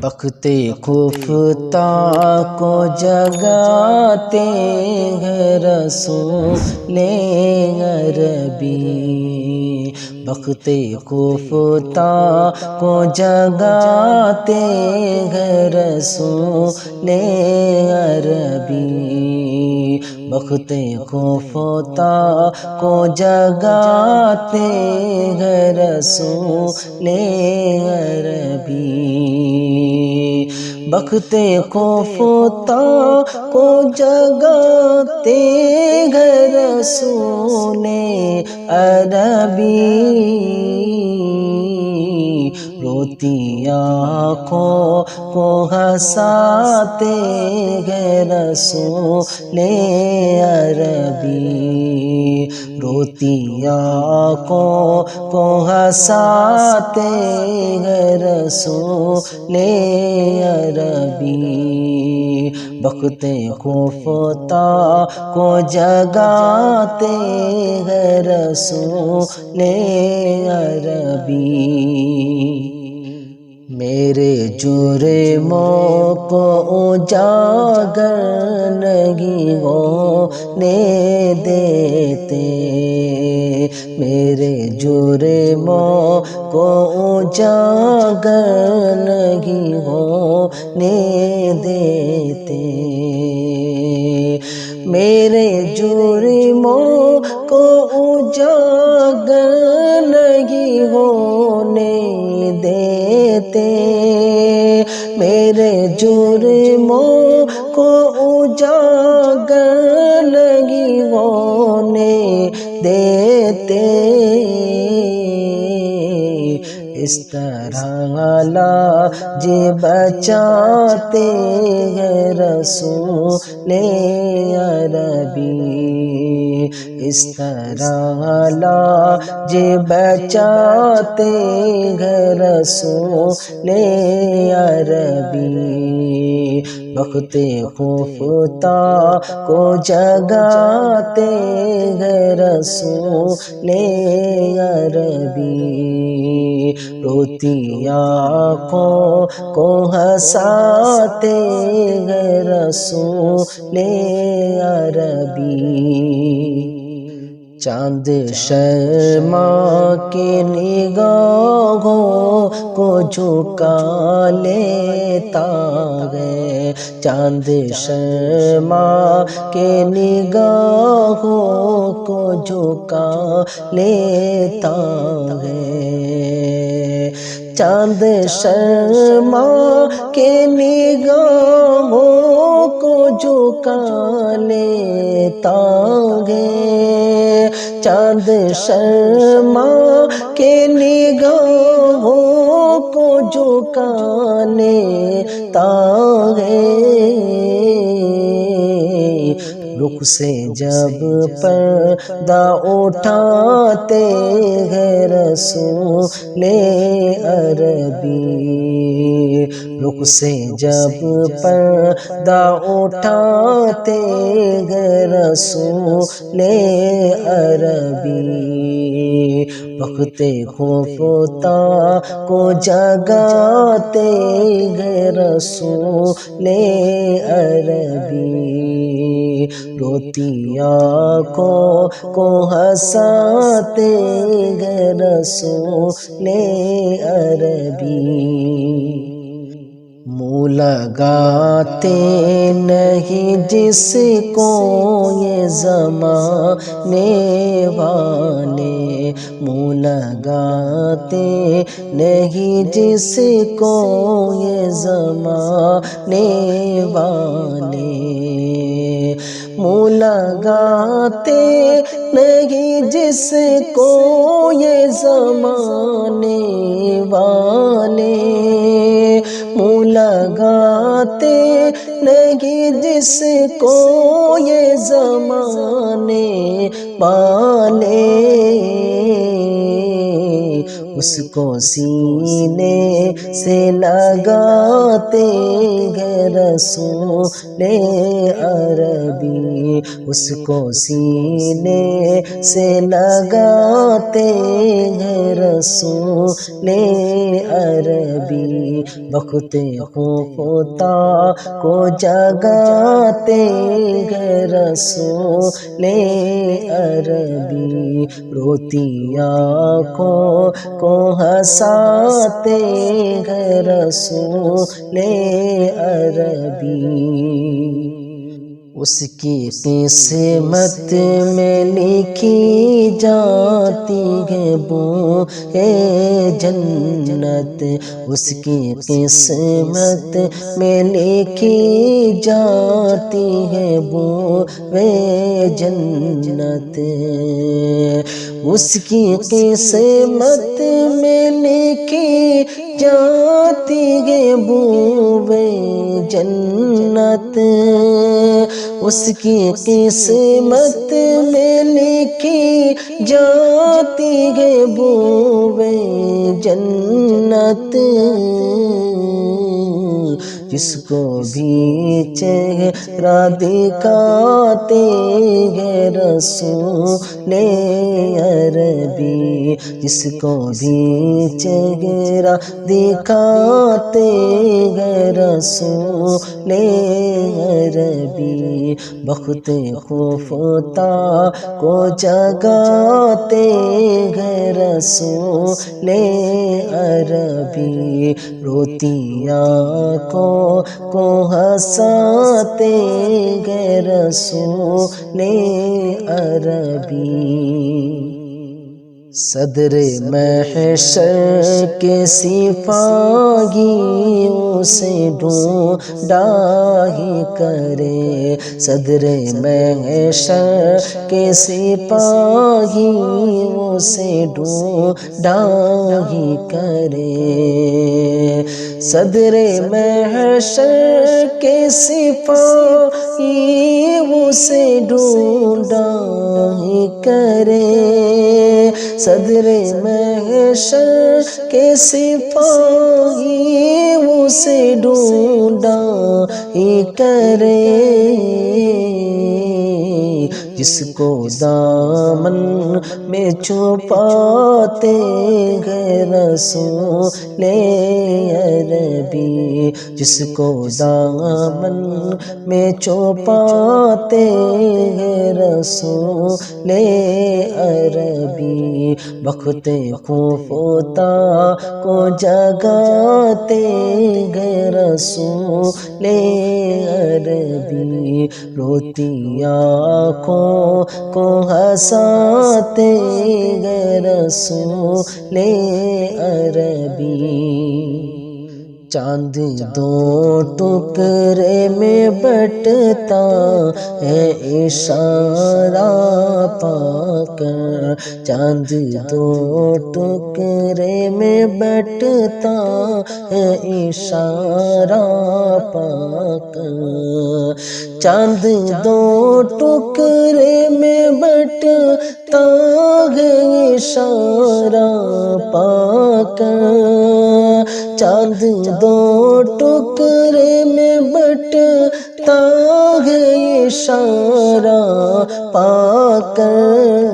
وقت خفتہ کو جگاتے ہیں رسول عربی، وقت خفتہ کو جگاتے ہیں رسول عربی، وقت خفتہ کو جگاتے ہیں رسول عربی، وقت خفتہ کو جگاتے ہیں رسول عربی، روتی آنکھوں کو ہنساتے ہیں رسول عربی، روتی آنکھوں کو ہنساتے ہیں رسول عربی، وقت خفتہ کو جگاتے ہیں رسول عربی، میرے جرموں کو اجاگر نہیں ہونے دیتے، میرے جرموں کو اجاگر نہیں ہونے دیتے، میرے جرموں کو اجاگر نہیں ہونے دیتے، میرے جرموں کو اجاگر نہیں ہونے دیتے، اس طرح لاج بچاتے ہیں رسول عربی، اس طرح لاج بچاتے ہیں رسول عربی، وقت خفتہ کو جگاتے ہیں رسول عربی، روتی آنکھوں کو ہنساتے ہیں رسول عربی، چاند شرما کے نگاہوں کو جھکا لیتا ہے، چاند شرما کے نگاہوں کو جھکا لیتا ہے، چاند شرما کے نگاہوں کو جھکا لیتا ہے، چاند شرما کے نگاہوں کو جھکا لیتا ہے، رخ سے جب پردہ اٹھاتے ہیں رسول عربی، رخ سے جب پردہ اٹھاتے ہیں رسول عربی، وقت خفتہ کو جگاتے ہیں رسول عربی، روتی آنکھوں کو ہنساتے ہیں رسول عربی، منہ لگاتے نہیں جس کو یہ زمانے والے، منہ لگاتے نہیں جس کو یہ زمانے والے، منہ لگاتے نہیں جس کو یہ زمانے والے، منہ لگاتے نہیں جس کو یہ زمانے والے، اس کو سینے سے لگاتے ہیں رسول عربی، اس کو سینے سے لگاتے ہیں رسول عربی، وقت خفتا کو جگاتے ہیں رسول عربی، روتی آنکھوں کو ہنساتے ہیں رسول عربی، اس کی قسمت میں لکھی جاتی ہے بوئے جنت، اس کی قسمت میں لکھی جاتی ہے بوئے جنت، اس کی قسمت میں لکھی جاتی ہے بوئے جنت، اس کی قسمت میں لکھی جاتی ہے بوئے جنت، جس کو بھی چہرہ دکھاتے ہیں رسول عربی، جس کو بھی چہرہ دکھاتے ہیں رسول عربی، وقت خفتا کو جگاتے ہیں رسول عربی، روتی آنکھوں کو ہنساتے ہیں رسول عربی، صدر محشر کے سپاہی اسے ڈھونڈا ہی کرے، صدر محشر کے سپاہی اسے ڈھونڈا ہی کرے، صدر محشر کے سپاہی اسے ڈھونڈا ہی کرے، صدر محشر کے سپاہی اسے ڈھونڈا ہی کرے، جس کو دامن میں چھپاتے ہیں رسول عربی، جس کو دامن میں چھپاتے ہیں رسول عربی، وقت خفتا کو جگاتے ہیں رسول عربی، روتی آنکھوں کو ہنساتے ہیں رسول عربی، چاند دو ٹکڑے میں بٹتا ہے اشارہ پا کر، چاند دو ٹکڑے میں بٹتا ہے اشارہ پا کر، چاند دو ٹکڑے میں بٹتا ہے اشارہ پا کر، چاند دو ٹکڑے میں بٹتا ہے اشارہ پا کر،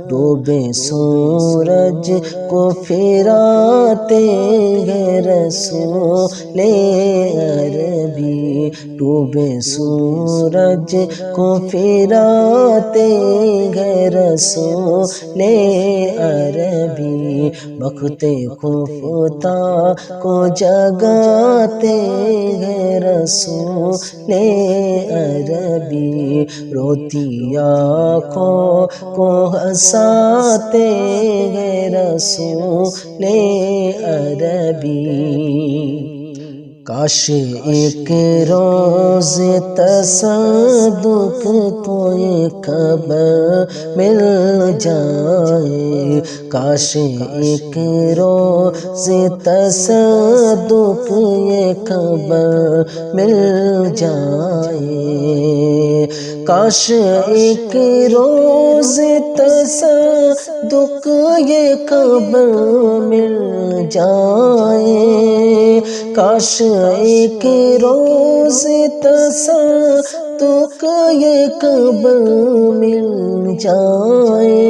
ڈوبے سورج کو پھراتے ہیں رسول عربی، ڈوبے سورج کو پھراتے ہیں رسول عربی، وقت خفتا کو جگاتے ہیں رسول عربی، روتی آنکھوں کو ہنساتے ہیں رسول عربی، کاش ایک روز تصدق کو ایک خبر مل جائے، کاش ایک روز تصدق ایک خبر مل جائے، کاش ایک روز تصدق ایک خبر مل جائے، کاش ایک روز تصدق ایک خبر مل جائے،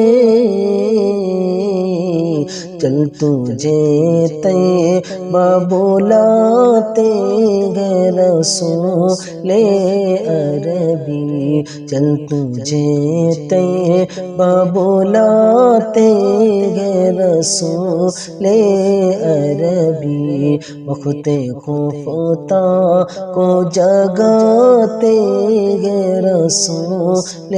چل تجھے طیبہ بلاتے ہیں رسول عربی، چل تجھے طیبہ بلاتے ہیں رسول عربی، وقت خفتہ کو جگاتے ہیں رسول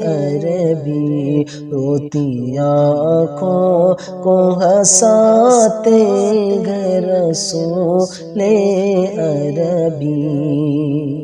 عربی، روتی آنکھوں کو ہنساتے ہیں رسول عربی۔